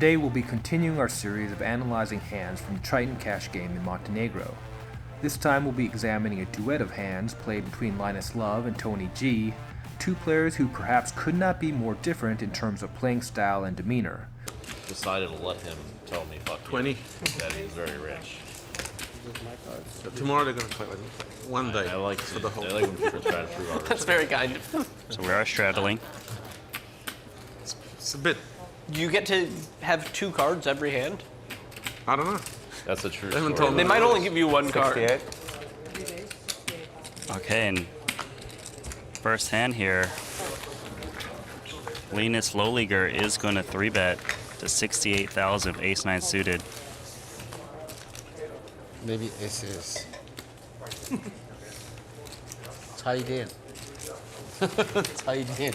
Today we'll be continuing our series of analyzing hands from the Triton cash game in Montenegro. This time we'll be examining a duet of hands played between LLinusLLove and TonyG, two players who perhaps could not be more different in terms of playing style and demeanor. Decided to let him tell me fuck 20. you, that he's very rich. So tomorrow they're gonna fight like one day. I like for the whole. I like when people try to prove our That's very kind. So we are straddling. It's a bit. You get to have 2 cards every hand? I don't know. That's a true They haven't story. told They might only give you 1 card. Okay, and first hand here, LLinusLLove is going to 3-bet to 68,000 of ace-9 suited. Maybe aces. Tied in. Tied in.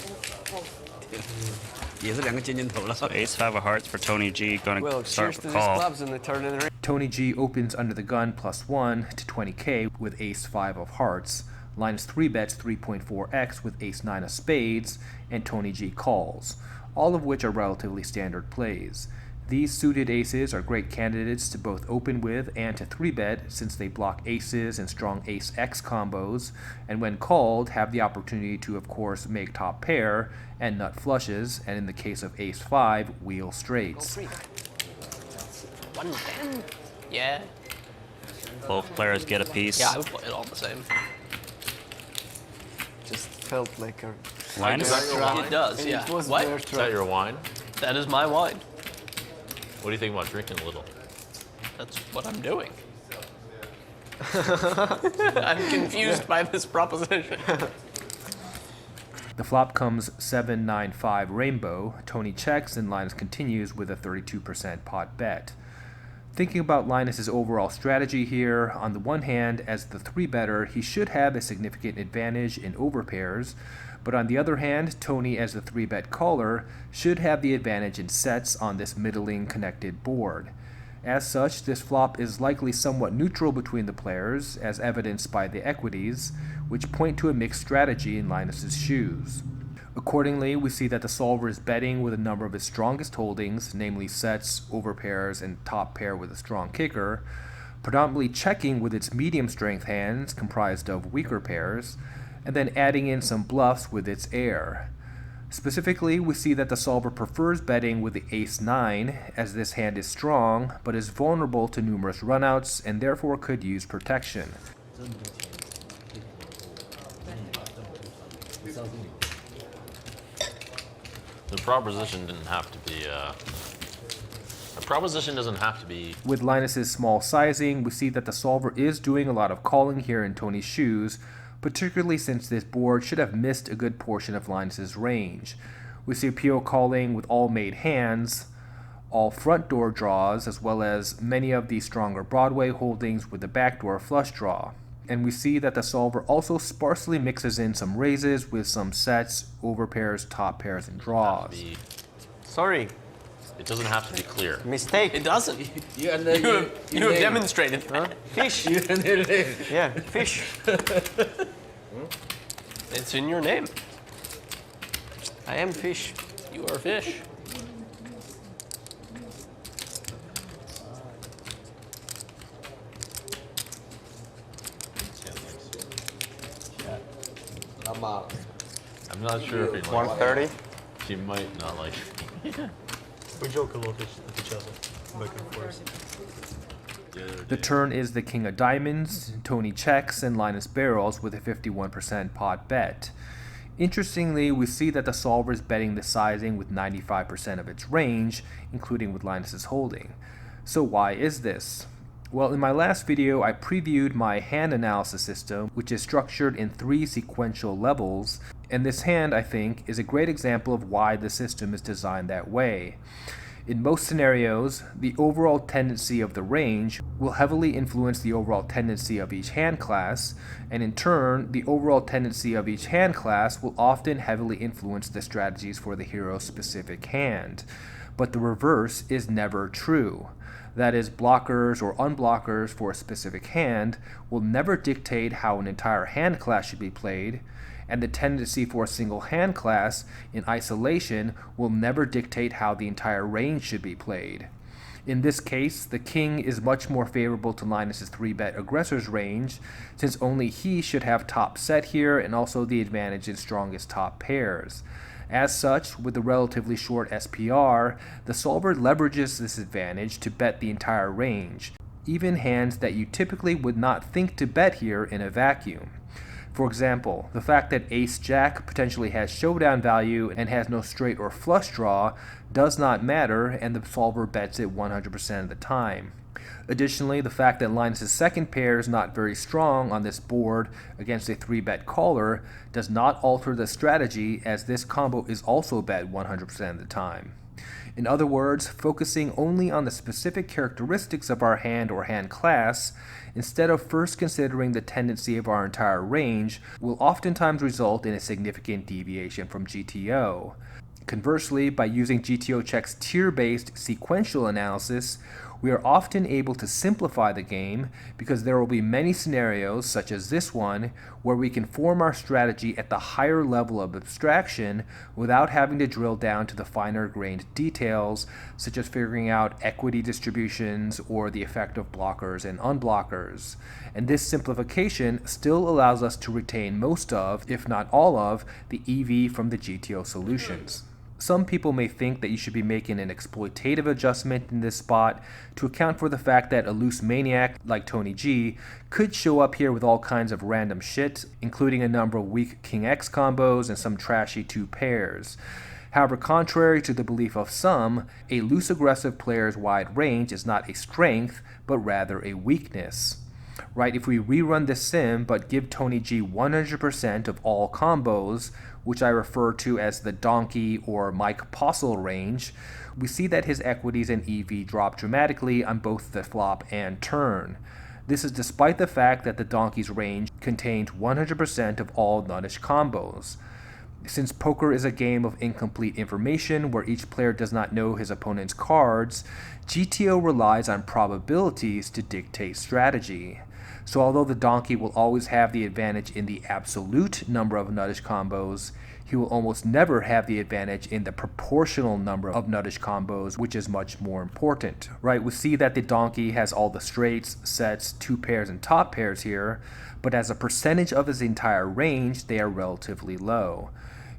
So ace-5 of hearts for TonyG, going Well, to start cheers to with these call. clubs and the turn in the ring. TonyG opens under the gun +1 to 20k with ace-5 of hearts. Linus 3-bets 3.4x with ace-9 of spades, and TonyG calls, all of which are relatively standard plays. These suited aces are great candidates to both open with and to 3-bet since they block aces and strong ace-x combos, and when called have the opportunity to of course make top pair and nut flushes, and in the case of ace-5, wheel straights. 110? Yeah. Both players get a piece. Yeah, I would play it all the same. Just felt like a. Linus, It does, yeah. It was What? their Is that trap. your wine? That is my wine. What do you think about drinking a little? That's what I'm doing. I'm confused by this proposition. The flop comes 7-9-5 rainbow. Tony checks and Linus continues with a 32% pot bet. Thinking about Linus's overall strategy here, on the one hand, as the 3-better, he should have a significant advantage in overpairs, but on the other hand, Tony as the 3-bet caller should have the advantage in sets on this middling connected board. As such, this flop is likely somewhat neutral between the players, as evidenced by the equities, which point to a mixed strategy in Linus's shoes. Accordingly, we see that the solver is betting with a number of its strongest holdings, namely sets, overpairs, and top pair with a strong kicker, predominantly checking with its medium strength hands comprised of weaker pairs, and then adding in some bluffs with its air. Specifically, we see that the solver prefers betting with the ace-9, as this hand is strong, but is vulnerable to numerous runouts and therefore could use protection. The proposition didn't have to be. A proposition doesn't have to be. With Linus's small sizing, we see that the solver is doing a lot of calling here in Tony's shoes, particularly since this board should have missed a good portion of Linus's range. We see PO calling with all made hands, all front door draws, as well as many of the stronger Broadway holdings with the backdoor flush draw. And we see that the solver also sparsely mixes in some raises with some sets, overpairs, top pairs, and draws. Sorry, It doesn't have to be clear. mistake. It doesn't. You You have demonstrated that. Fish. Yeah, fish. It's in your name. I am fish. You are fish. I'm not sure if he likes 130. She might not like. We joke a lot with each other, back and forth. The turn is the king of diamonds, Tony checks, and Linus barrels with a 51% pot bet. Interestingly, we see that the solver is betting the sizing with 95% of its range, including with Linus's holding. So why is this? Well, in my last video, I previewed my hand analysis system, which is structured in 3 sequential levels, and this hand, I think, is a great example of why the system is designed that way. In most scenarios, the overall tendency of the range will heavily influence the overall tendency of each hand class, and in turn, the overall tendency of each hand class will often heavily influence the strategies for the hero's specific hand. But the reverse is never true. That is, blockers or unblockers for a specific hand will never dictate how an entire hand class should be played, and the tendency for a single hand class in isolation will never dictate how the entire range should be played. In this case, the king is much more favorable to Linus's 3-bet aggressor's range, since only he should have top set here and also the advantage in strongest top pairs. As such, with the relatively short SPR, the solver leverages this advantage to bet the entire range, even hands that you typically would not think to bet here in a vacuum. For example, the fact that Ace-Jack potentially has showdown value and has no straight or flush draw does not matter, and the solver bets it 100% of the time. Additionally, the fact that Linus's second pair is not very strong on this board against a 3-bet caller does not alter the strategy, as this combo is also bet 100% of the time. In other words, focusing only on the specific characteristics of our hand or hand class, instead of first considering the tendency of our entire range, will oftentimes result in a significant deviation from GTO. Conversely, by using GTO check's tier-based sequential analysis, we are often able to simplify the game because there will be many scenarios, such as this one, where we can form our strategy at the higher level of abstraction without having to drill down to the finer grained details, such as figuring out equity distributions or the effect of blockers and unblockers. And this simplification still allows us to retain most of, if not all of, the EV from the GTO solutions. Some people may think that you should be making an exploitative adjustment in this spot to account for the fact that a loose maniac like TonyG could show up here with all kinds of random shit, including a number of weak King X combos and some trashy 2 pairs. However, contrary to the belief of some, a loose aggressive player's wide range is not a strength, but rather a weakness. Right, if we rerun this sim but give TonyG 100% of all combos, which I refer to as the donkey or Mike Postle range, we see that his equities and EV drop dramatically on both the flop and turn. This is despite the fact that the donkey's range contained 100% of all nuttish combos. Since poker is a game of incomplete information where each player does not know his opponent's cards, GTO relies on probabilities to dictate strategy. So although the donkey will always have the advantage in the absolute number of nuttish combos, he will almost never have the advantage in the proportional number of nuttish combos, which is much more important. Right, we see that the donkey has all the straights, sets, 2 pairs, and top pairs here, but as a percentage of his entire range, they are relatively low.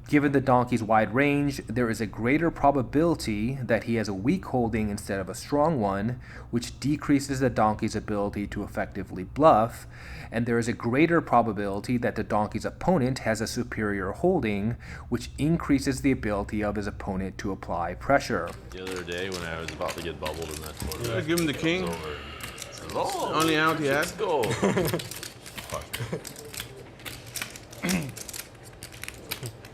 Given the donkey's wide range, there is a greater probability that he has a weak holding instead of a strong one, which decreases the donkey's ability to effectively bluff, and there is a greater probability that the donkey's opponent has a superior holding, which increases the ability of his opponent to apply pressure. The other day when I was about to get bubbled in that tournament, Yeah, give him the king. Oh, Only out he had. let's go.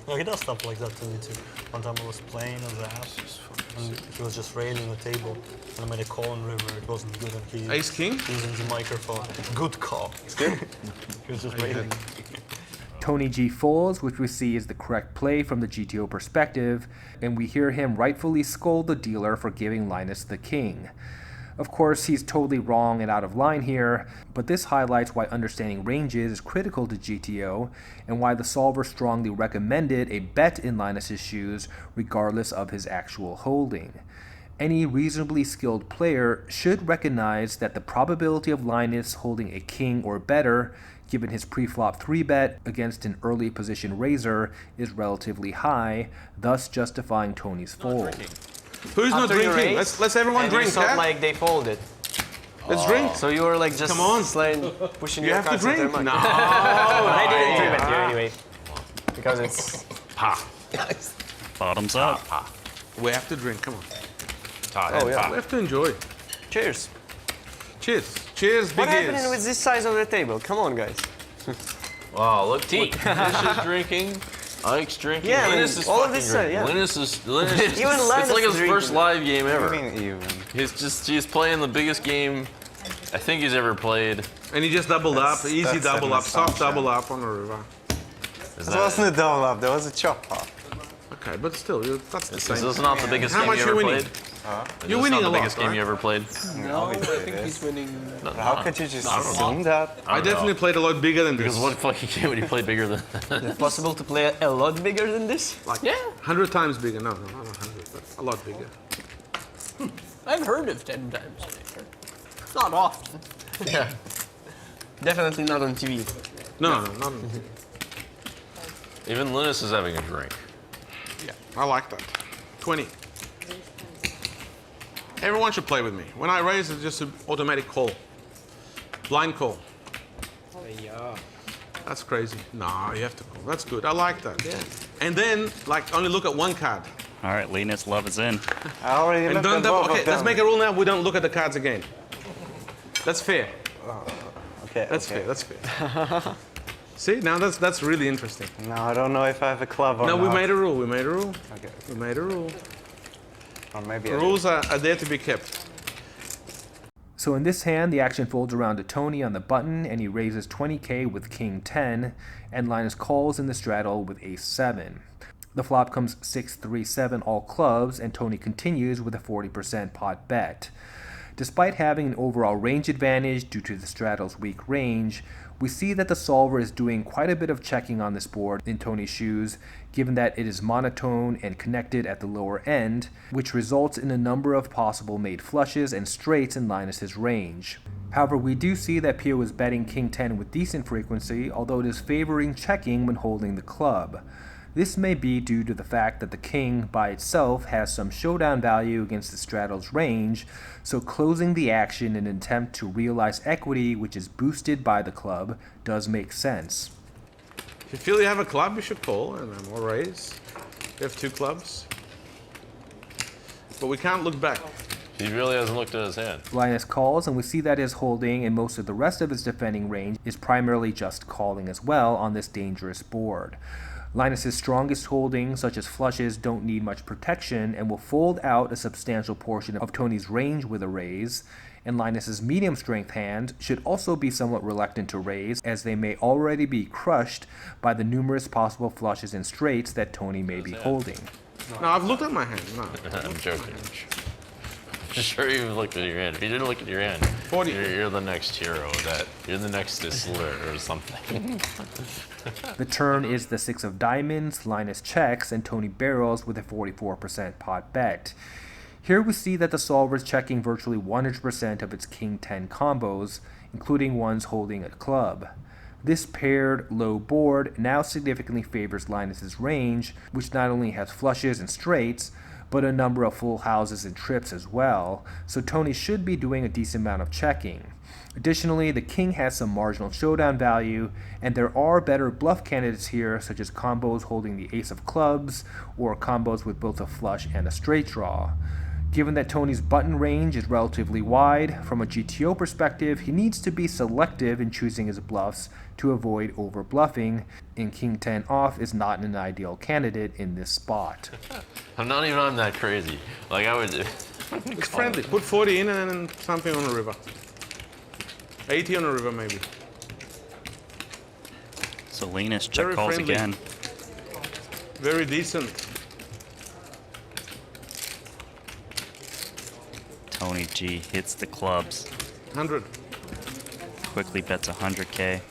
No, he does stuff like that to me too. One time I was playing on the app, and he was just railing the table, and I made a call on river. It wasn't good, and he Ace king? using the microphone. Good call. It's good. He was just railing. TonyG folds, which we see is the correct play from the GTO perspective, and we hear him rightfully scold the dealer for giving Linus the king. Of course, he's totally wrong and out of line here, but this highlights why understanding ranges is critical to GTO, and why the solver strongly recommended a bet in Linus's shoes regardless of his actual holding. Any reasonably skilled player should recognize that the probability of Linus holding a king or better, given his pre-flop 3-bet against an early position raiser, is relatively high, thus justifying Tony's fold. Who's not After your drinking? raise, Let's everyone and drink, you thought yeah? like they folded. Let's drink. So you were like just Come on. pushing You your have to cards into their drink. mind. No. I didn't drink it here anyway. Because it's... Bottoms up. We have to drink, come on. Oh, yeah. We have to enjoy. Cheers. Cheers. Cheers, big What happened ears. with this size of the table? Come on, guys. Wow, look, Fish is drinking. Ike's drinking. Yeah, Linus is all of fucking this, drinking. yeah. Linus is Even it's Linus like his is first drinking. live game ever. Even. He's playing the biggest game I think he's ever played. And he just doubled up, easy that's double an up, soft assumption. double up on the river. Is That wasn't a double up, that was a chop up. Okay, but still, that's the Is same. this not the biggest How game much you you ever winning? played? You're Is this winning not a the biggest lot, game right? you ever played? No, I think he's winning. How could you just I don't know. assume that? I definitely played a lot bigger than Because this. what fucking game would you play bigger than that? Is it possible to play a lot bigger than this? Like Yeah. 100 times bigger. No, not 100, but a lot bigger. I've heard of 10 times bigger. Not often. Yeah. Definitely not on TV. No, not. Even Linus is having a drink. Yeah, I like that. 20. Everyone should play with me. When I raise, it's just an automatic call. Blind call. That's crazy. No, you have to call. That's good. I like that. Yeah. And then, like, only look at one card. All right, LLinusLLove is in. I already And looked don't at double. both Okay, of let's them. make a rule now. We don't look at the cards again. That's fair. Okay, That's okay. fair. That's fair. See, now that's really interesting. Now I don't know if I have a club or No, not. we made a rule. We made a rule. Okay. We made a rule. Or maybe I do. Rules are there to be kept. So in this hand, the action folds around to Tony on the button, and he raises 20k with king 10, and Linus calls in the straddle with ace 7. The flop comes 6-3-7 all clubs, and Tony continues with a 40% pot bet. Despite having an overall range advantage due to the straddle's weak range, we see that the solver is doing quite a bit of checking on this board in Tony's shoes, given that it is monotone and connected at the lower end, which results in a number of possible made flushes and straights in Linus's range. However, we do see that Pio is betting king 10 with decent frequency, although it is favoring checking when holding the club. This may be due to the fact that the king by itself has some showdown value against the straddle's range, so closing the action in an attempt to realize equity which is boosted by the club does make sense. If you feel you have a club, you should call and or raise. You have two clubs. But we can't look back. He really hasn't looked at his hand. Linus calls, and we see that his holding and most of the rest of his defending range is primarily just calling as well on this dangerous board. Linus's strongest holdings, such as flushes, don't need much protection and will fold out a substantial portion of Tony's range with a raise, and Linus's medium strength hand should also be somewhat reluctant to raise, as they may already be crushed by the numerous possible flushes and straights that Tony may be holding. No, I've looked at my hand. No. I'm joking. I'm sure you've looked at your hand. If you didn't look at your hand, 40. you're the next hero. You're the next Isler or something. The turn is the 6 of diamonds, Linus checks, and Tony barrels with a 44% pot bet. Here we see that the solver is checking virtually 100% of its king 10 combos, including ones holding a club. This paired low board now significantly favors Linus's range, which not only has flushes and straights, but a number of full houses and trips as well, so Tony should be doing a decent amount of checking. Additionally, the king has some marginal showdown value, and there are better bluff candidates here, such as combos holding the ace of clubs, or combos with both a flush and a straight draw. Given that Tony's button range is relatively wide, from a GTO perspective, he needs to be selective in choosing his bluffs to avoid over-bluffing, and king 10 off is not an ideal candidate in this spot. I'm not even on that crazy. Like I would. It's friendly. Put 40 in and then something on the river. 80 on the river, maybe. So Linus check Very calls friendly. again. Very decent. Tony G hits the clubs. 100. Quickly bets 100k.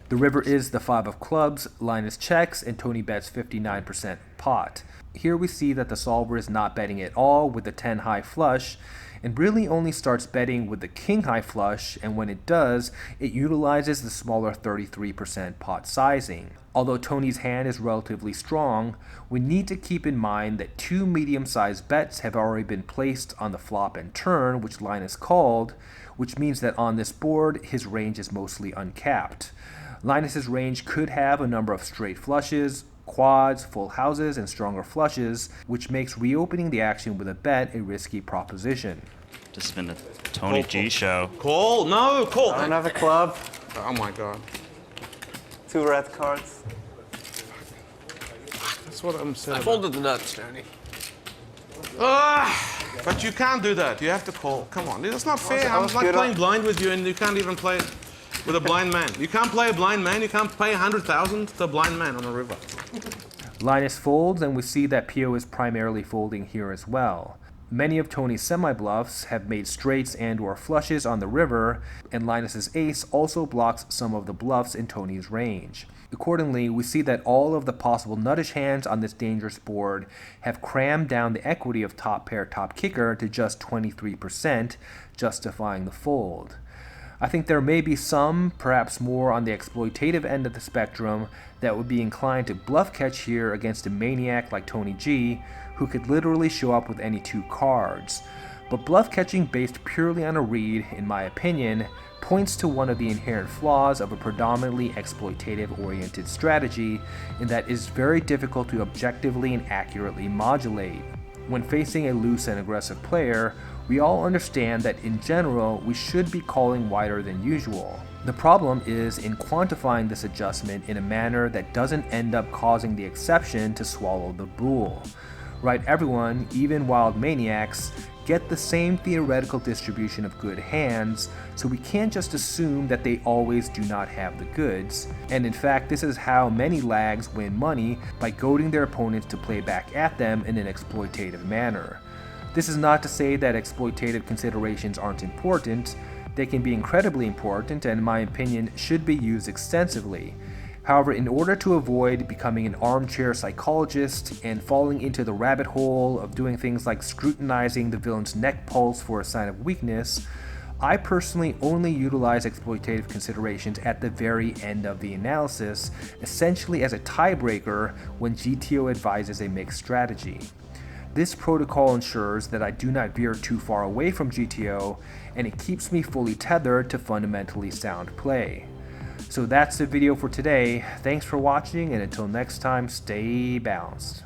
The river is the 5 of clubs, Linus checks, and Tony bets 59% pot. Here we see that the solver is not betting at all with the 10 high flush, and really only starts betting with the king high flush, and when it does, it utilizes the smaller 33% pot sizing. Although Tony's hand is relatively strong, we need to keep in mind that 2 medium-sized bets have already been placed on the flop and turn, which Linus called, which means that on this board, his range is mostly uncapped. Linus's range could have a number of straight flushes, quads, full houses, and stronger flushes, which makes reopening the action with a bet a risky proposition. This has been a Tony G show. Call? No, call. I don't have a club. Oh my god. 2 red cards. That's what I'm saying. I folded the nuts, Tony. But you can't do that. You have to call. Come on. That's not fair. I I'm was like good playing on- blind with you and you can't even play it with a blind man. You can't play a blind man. You can't pay 100,000 to a blind man on a river. Linus folds, and we see that Pio is primarily folding here as well. Many of Tony's semi-bluffs have made straights and or flushes on the river, and Linus's ace also blocks some of the bluffs in Tony's range. Accordingly, we see that all of the possible nuttish hands on this dangerous board have crammed down the equity of top pair top kicker to just 23%, justifying the fold. I think there may be some, perhaps more on the exploitative end of the spectrum, that would be inclined to bluff catch here against a maniac like TonyG, who could literally show up with any 2 cards. But bluff catching based purely on a read, in my opinion, points to one of the inherent flaws of a predominantly exploitative-oriented strategy, in that it is very difficult to objectively and accurately modulate. When facing a loose and aggressive player, we all understand that in general we should be calling wider than usual. The problem is in quantifying this adjustment in a manner that doesn't end up causing the exception to swallow the rule. Right, everyone, even wild maniacs, get the same theoretical distribution of good hands, so we can't just assume that they always do not have the goods. And in fact, this is how many lags win money, by goading their opponents to play back at them in an exploitative manner. This is not to say that exploitative considerations aren't important. They can be incredibly important and, in my opinion, should be used extensively. However, in order to avoid becoming an armchair psychologist and falling into the rabbit hole of doing things like scrutinizing the villain's neck pulse for a sign of weakness, I personally only utilize exploitative considerations at the very end of the analysis, essentially as a tiebreaker when GTO advises a mixed strategy. This protocol ensures that I do not veer too far away from GTO, and it keeps me fully tethered to fundamentally sound play. So that's the video for today. Thanks for watching, and until next time, stay balanced.